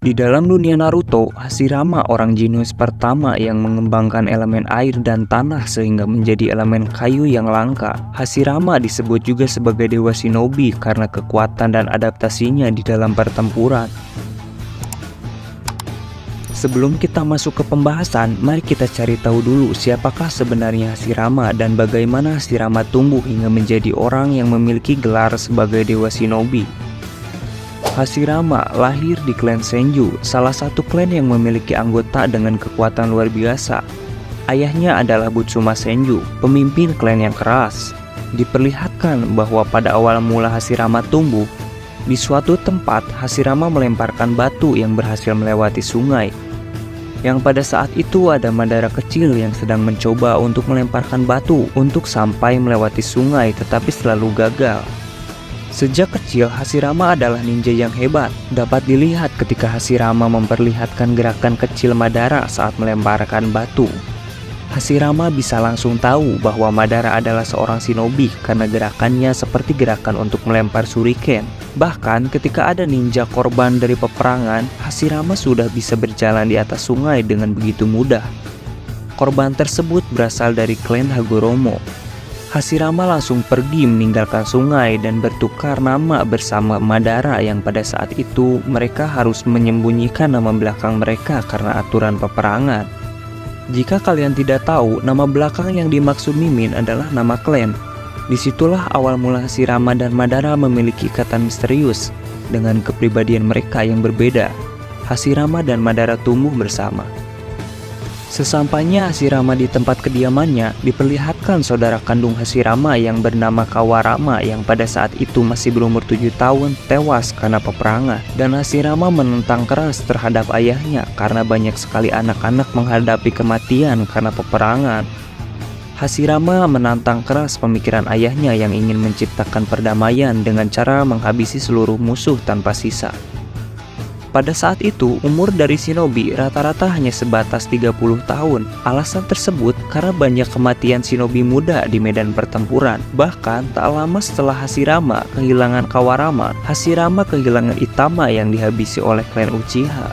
Di dalam dunia Naruto, Hashirama orang jenius pertama yang mengembangkan elemen air dan tanah sehingga menjadi elemen kayu yang langka. Hashirama disebut juga sebagai dewa shinobi karena kekuatan dan adaptasinya di dalam pertempuran. Sebelum kita masuk ke pembahasan, mari kita cari tahu dulu siapakah sebenarnya Hashirama dan bagaimana Hashirama tumbuh hingga menjadi orang yang memiliki gelar sebagai dewa shinobi. Hashirama lahir di klan Senju, salah satu klan yang memiliki anggota dengan kekuatan luar biasa. Ayahnya adalah Butsuma Senju, pemimpin klan yang keras. Diperlihatkan bahwa pada awal mula Hashirama tumbuh, di suatu tempat Hashirama melemparkan batu yang berhasil melewati sungai. Yang pada saat itu ada Madara kecil yang sedang mencoba untuk melemparkan batu untuk sampai melewati sungai tetapi selalu gagal. Sejak kecil, Hashirama adalah ninja yang hebat. Dapat dilihat ketika Hashirama memperlihatkan gerakan kecil Madara saat melemparkan batu. Hashirama bisa langsung tahu bahwa Madara adalah seorang shinobi karena gerakannya seperti gerakan untuk melempar shuriken. Bahkan ketika ada ninja korban dari peperangan, Hashirama sudah bisa berjalan di atas sungai dengan begitu mudah. Korban tersebut berasal dari klan Hagoromo. Hashirama langsung pergi meninggalkan sungai dan bertukar nama bersama Madara yang pada saat itu mereka harus menyembunyikan nama belakang mereka karena aturan peperangan. Jika kalian tidak tahu, nama belakang yang dimaksud Mimin adalah nama klan. Disitulah awal mula Hashirama dan Madara memiliki ikatan misterius. Dengan kepribadian mereka yang berbeda, Hashirama dan Madara tumbuh bersama. Sesampainya Hashirama di tempat kediamannya, diperlihatkan saudara kandung Hashirama yang bernama Kawarama yang pada saat itu masih berumur 7 tahun tewas karena peperangan. Dan Hashirama menentang keras terhadap ayahnya karena banyak sekali anak-anak menghadapi kematian karena peperangan. Hashirama menantang keras pemikiran ayahnya yang ingin menciptakan perdamaian dengan cara menghabisi seluruh musuh tanpa sisa. Pada saat itu, umur dari shinobi rata-rata hanya sebatas 30 tahun. Alasan tersebut karena banyak kematian shinobi muda di medan pertempuran. Bahkan tak lama setelah Hashirama kehilangan Kawarama, Hashirama kehilangan Itama yang dihabisi oleh klan Uchiha.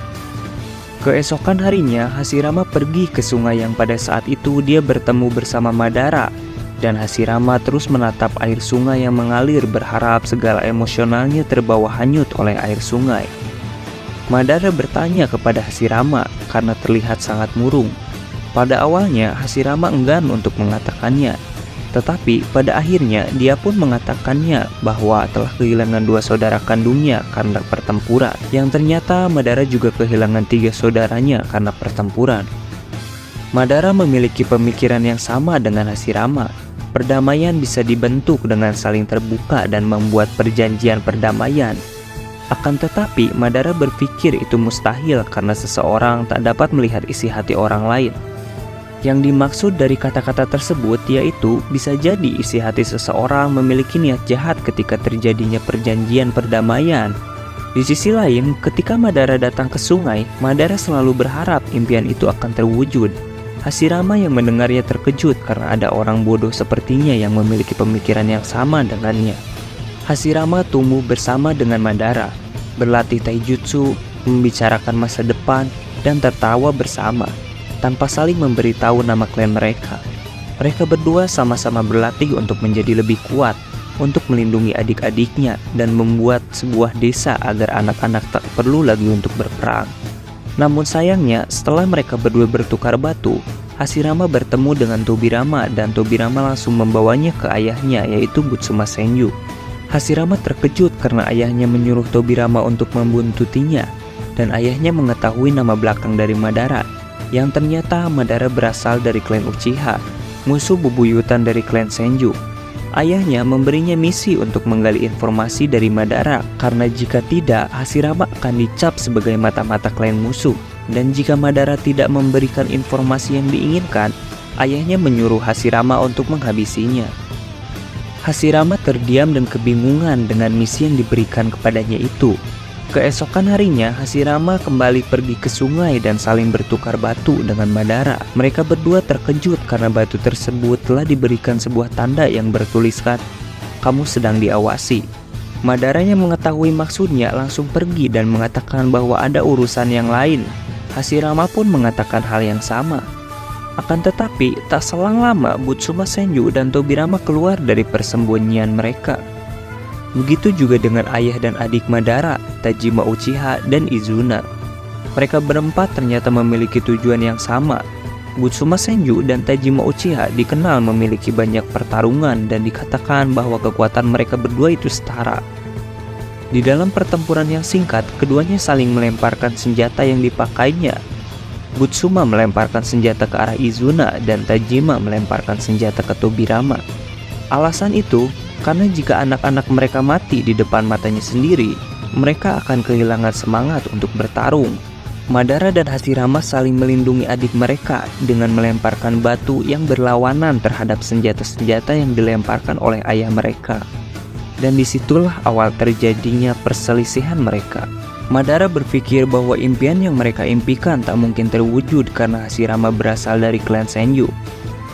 Keesokan harinya, Hashirama pergi ke sungai yang pada saat itu dia bertemu bersama Madara. Dan Hashirama terus menatap air sungai yang mengalir berharap segala emosionalnya terbawa hanyut oleh air sungai. Madara bertanya kepada Hashirama karena terlihat sangat murung. Pada awalnya Hashirama enggan untuk mengatakannya, tetapi pada akhirnya dia pun mengatakannya bahwa telah kehilangan 2 saudara kandungnya karena pertempuran. Yang ternyata Madara juga kehilangan 3 saudaranya karena pertempuran. Madara memiliki pemikiran yang sama dengan Hashirama. Perdamaian bisa dibentuk dengan saling terbuka dan membuat perjanjian perdamaian. Akan tetapi, Madara berpikir itu mustahil karena seseorang tak dapat melihat isi hati orang lain. Yang dimaksud dari kata-kata tersebut yaitu bisa jadi isi hati seseorang memiliki niat jahat ketika terjadinya perjanjian perdamaian. Di sisi lain, ketika Madara datang ke sungai, Madara selalu berharap impian itu akan terwujud. Hashirama yang mendengarnya terkejut karena ada orang bodoh sepertinya yang memiliki pemikiran yang sama dengannya. Hashirama tumbuh bersama dengan Madara, berlatih taijutsu, membicarakan masa depan, dan tertawa bersama, tanpa saling memberitahu nama klan mereka. Mereka berdua sama-sama berlatih untuk menjadi lebih kuat, untuk melindungi adik-adiknya, dan membuat sebuah desa agar anak-anak tak perlu lagi untuk berperang. Namun sayangnya, setelah mereka berdua bertukar batu, Hashirama bertemu dengan Tobirama dan Tobirama langsung membawanya ke ayahnya yaitu Butsuma Senju. Hashirama terkejut karena ayahnya menyuruh Tobirama untuk membuntutinya, dan ayahnya mengetahui nama belakang dari Madara, yang ternyata Madara berasal dari klan Uchiha, musuh bebuyutan dari klan Senju. Ayahnya memberinya misi untuk menggali informasi dari Madara, karena jika tidak, Hashirama akan dicap sebagai mata-mata klan musuh, dan jika Madara tidak memberikan informasi yang diinginkan, ayahnya menyuruh Hashirama untuk menghabisinya. Hashirama terdiam dan kebingungan dengan misi yang diberikan kepadanya itu. Keesokan harinya, Hashirama kembali pergi ke sungai dan saling bertukar batu dengan Madara. Mereka berdua terkejut karena batu tersebut telah diberikan sebuah tanda yang bertuliskan, "Kamu sedang diawasi." Madara yang mengetahui maksudnya langsung pergi dan mengatakan bahwa ada urusan yang lain. Hashirama pun mengatakan hal yang sama. Akan tetapi, tak selang lama Butsuma Senju dan Tobirama keluar dari persembunyian mereka. Begitu juga dengan ayah dan adik Madara, Tajima Uchiha, dan Izuna. Mereka berempat ternyata memiliki tujuan yang sama. Butsuma Senju dan Tajima Uchiha dikenal memiliki banyak pertarungan dan dikatakan bahwa kekuatan mereka berdua itu setara. Di dalam pertempuran yang singkat, keduanya saling melemparkan senjata yang dipakainya. Butsuma melemparkan senjata ke arah Izuna dan Tajima melemparkan senjata ke Tobirama. Alasan itu karena jika anak-anak mereka mati di depan matanya sendiri, mereka akan kehilangan semangat untuk bertarung. Madara dan Hashirama saling melindungi adik mereka dengan melemparkan batu yang berlawanan terhadap senjata-senjata yang dilemparkan oleh ayah mereka. Dan disitulah awal terjadinya perselisihan mereka. Madara berpikir bahwa impian yang mereka impikan tak mungkin terwujud karena Hashirama berasal dari klan Senju.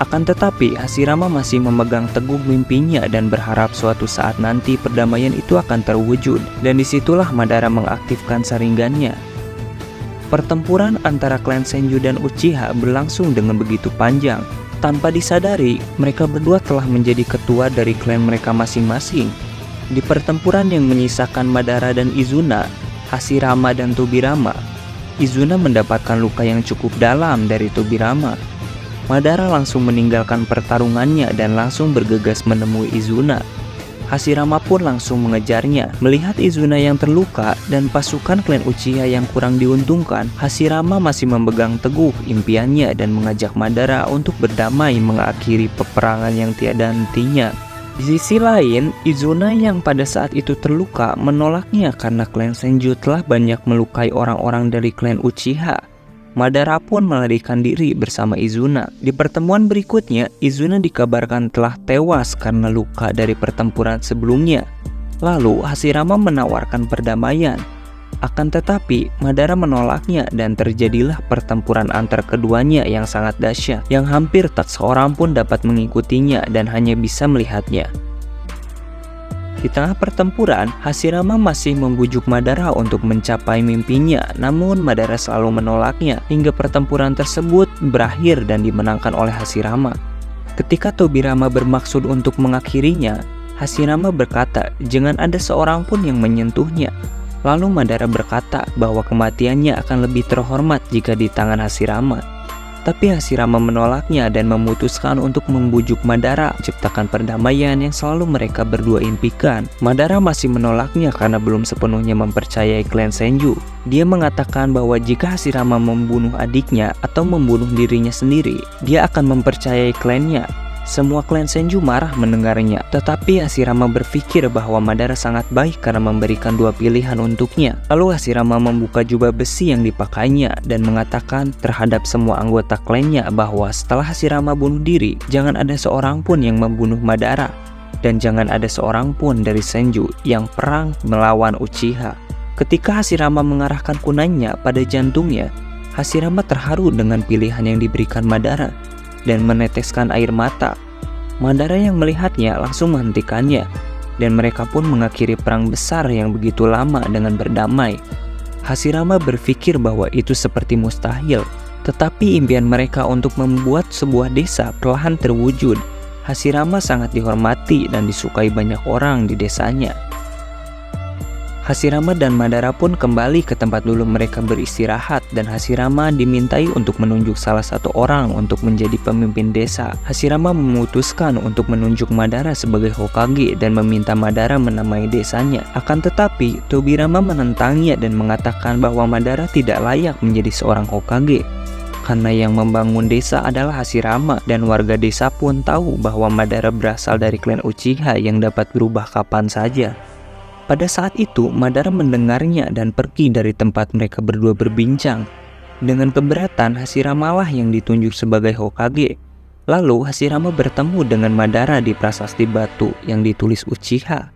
Akan tetapi, Hashirama masih memegang teguh mimpinya dan berharap suatu saat nanti perdamaian itu akan terwujud. Dan disitulah Madara mengaktifkan Sharingannya. Pertempuran antara klan Senju dan Uchiha berlangsung dengan begitu panjang. Tanpa disadari, mereka berdua telah menjadi ketua dari klan mereka masing-masing. Di pertempuran yang menyisakan Madara dan Izuna, Hashirama dan Tobirama, Izuna mendapatkan luka yang cukup dalam dari Tobirama. Madara langsung meninggalkan pertarungannya dan langsung bergegas menemui Izuna. Hashirama pun langsung mengejarnya. Melihat Izuna yang terluka dan pasukan klan Uchiha yang kurang diuntungkan, Hashirama masih memegang teguh impiannya dan mengajak Madara untuk berdamai mengakhiri peperangan yang tiada hentinya. Di sisi lain, Izuna yang pada saat itu terluka menolaknya karena klan Senju telah banyak melukai orang-orang dari klan Uchiha. Madara pun melarikan diri bersama Izuna. Di pertemuan berikutnya, Izuna dikabarkan telah tewas karena luka dari pertempuran sebelumnya. Lalu Hashirama menawarkan perdamaian. Akan tetapi, Madara menolaknya dan terjadilah pertempuran antar keduanya yang sangat dahsyat, yang hampir tak seorang pun dapat mengikutinya dan hanya bisa melihatnya. Di tengah pertempuran, Hashirama masih membujuk Madara untuk mencapai mimpinya, namun Madara selalu menolaknya hingga pertempuran tersebut berakhir dan dimenangkan oleh Hashirama. Ketika Tobirama bermaksud untuk mengakhirinya, Hashirama berkata, "Jangan ada seorang pun yang menyentuhnya." Lalu Madara berkata bahwa kematiannya akan lebih terhormat jika di tangan Hashirama. Tapi Hashirama menolaknya dan memutuskan untuk membujuk Madara menciptakan perdamaian yang selalu mereka berdua impikan. Madara masih menolaknya karena belum sepenuhnya mempercayai klan Senju. Dia mengatakan bahwa jika Hashirama membunuh adiknya atau membunuh dirinya sendiri, dia akan mempercayai klannya. Semua klan Senju marah mendengarnya, tetapi Hashirama berpikir bahwa Madara sangat baik karena memberikan dua pilihan untuknya. Lalu Hashirama membuka jubah besi yang dipakainya dan mengatakan terhadap semua anggota klannya bahwa setelah Hashirama bunuh diri, jangan ada seorang pun yang membunuh Madara, dan jangan ada seorang pun dari Senju yang perang melawan Uchiha. Ketika Hashirama mengarahkan kunainya pada jantungnya, Hashirama terharu dengan pilihan yang diberikan Madara dan meneteskan air mata. Madara yang melihatnya langsung menghentikannya, dan mereka pun mengakhiri perang besar yang begitu lama dengan berdamai. Hashirama berpikir bahwa itu seperti mustahil, tetapi impian mereka untuk membuat sebuah desa perlahan terwujud. Hashirama sangat dihormati dan disukai banyak orang di desanya. Hashirama dan Madara pun kembali ke tempat dulu mereka beristirahat dan Hashirama dimintai untuk menunjuk salah satu orang untuk menjadi pemimpin desa. Hashirama memutuskan untuk menunjuk Madara sebagai Hokage dan meminta Madara menamai desanya. Akan tetapi, Tobirama menentangnya dan mengatakan bahwa Madara tidak layak menjadi seorang Hokage. Karena yang membangun desa adalah Hashirama dan warga desa pun tahu bahwa Madara berasal dari klan Uchiha yang dapat berubah kapan saja. Pada saat itu, Madara mendengarnya dan pergi dari tempat mereka berdua berbincang. Dengan keberatan, Hashirama lah yang ditunjuk sebagai Hokage. Lalu, Hashirama bertemu dengan Madara di prasasti batu yang ditulis Uchiha.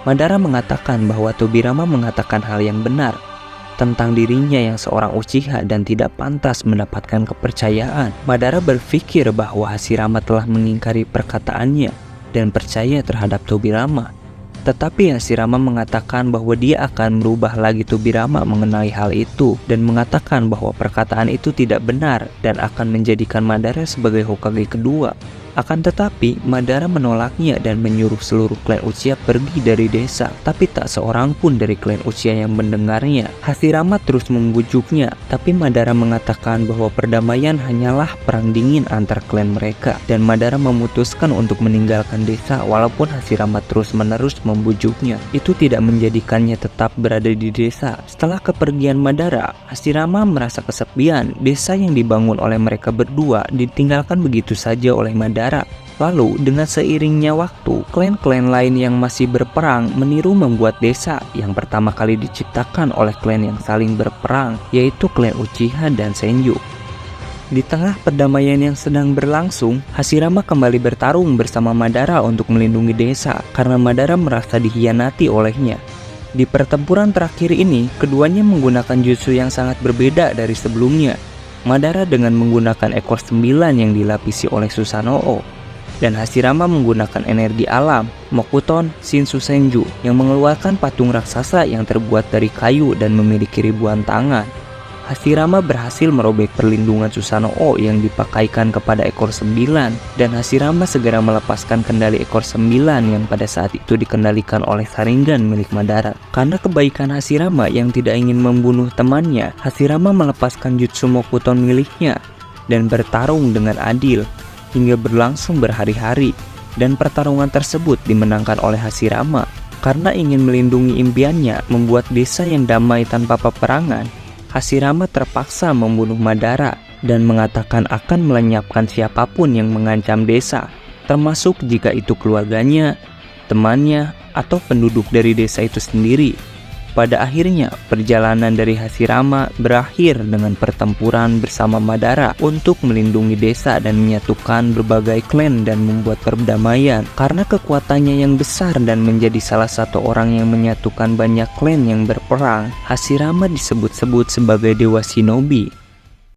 Madara mengatakan bahwa Tobirama mengatakan hal yang benar tentang dirinya yang seorang Uchiha dan tidak pantas mendapatkan kepercayaan. Madara berpikir bahwa Hashirama telah mengingkari perkataannya dan percaya terhadap Tobirama. Tetapi Hashirama mengatakan bahwa dia akan merubah lagi Tobirama mengenai hal itu dan mengatakan bahwa perkataan itu tidak benar dan akan menjadikan Madara sebagai Hokage kedua. Akan tetapi, Madara menolaknya dan menyuruh seluruh klan Uchiha pergi dari desa, tapi tak seorang pun dari klan Uchiha yang mendengarnya. Hashirama terus membujuknya, tapi Madara mengatakan bahwa perdamaian hanyalah perang dingin antar klan mereka, dan Madara memutuskan untuk meninggalkan desa walaupun Hashirama terus-menerus membujuknya. Itu tidak menjadikannya tetap berada di desa. Setelah kepergian Madara, Hashirama merasa kesepian. Desa yang dibangun oleh mereka berdua ditinggalkan begitu saja oleh Madara. Lalu, dengan seiringnya waktu, klan-klan lain yang masih berperang meniru membuat desa yang pertama kali diciptakan oleh klan yang saling berperang, yaitu klan Uchiha dan Senju. Di tengah perdamaian yang sedang berlangsung, Hashirama kembali bertarung bersama Madara untuk melindungi desa karena Madara merasa dikhianati olehnya. Di pertempuran terakhir ini, keduanya menggunakan jutsu yang sangat berbeda dari sebelumnya. Madara dengan menggunakan ekor 9 yang dilapisi oleh Susanoo, dan Hashirama menggunakan energi alam, Mokuton Shinshu Senju, yang mengeluarkan patung raksasa yang terbuat dari kayu dan memiliki ribuan tangan. Hashirama berhasil merobek perlindungan Susanoo yang dipakaikan kepada ekor 9, dan Hashirama segera melepaskan kendali ekor 9 yang pada saat itu dikendalikan oleh Sharingan milik Madara. Karena kebaikan Hashirama yang tidak ingin membunuh temannya, Hashirama melepaskan jutsu Mokuton miliknya dan bertarung dengan adil hingga berlangsung berhari-hari, dan pertarungan tersebut dimenangkan oleh Hashirama. Karena ingin melindungi impiannya membuat desa yang damai tanpa peperangan, Hashirama terpaksa membunuh Madara dan mengatakan akan melenyapkan siapapun yang mengancam desa, termasuk jika itu keluarganya, temannya, atau penduduk dari desa itu sendiri. Pada akhirnya, perjalanan dari Hashirama berakhir dengan pertempuran bersama Madara untuk melindungi desa dan menyatukan berbagai klan dan membuat perdamaian. Karena kekuatannya yang besar dan menjadi salah satu orang yang menyatukan banyak klan yang berperang, Hashirama disebut-sebut sebagai Dewa Shinobi.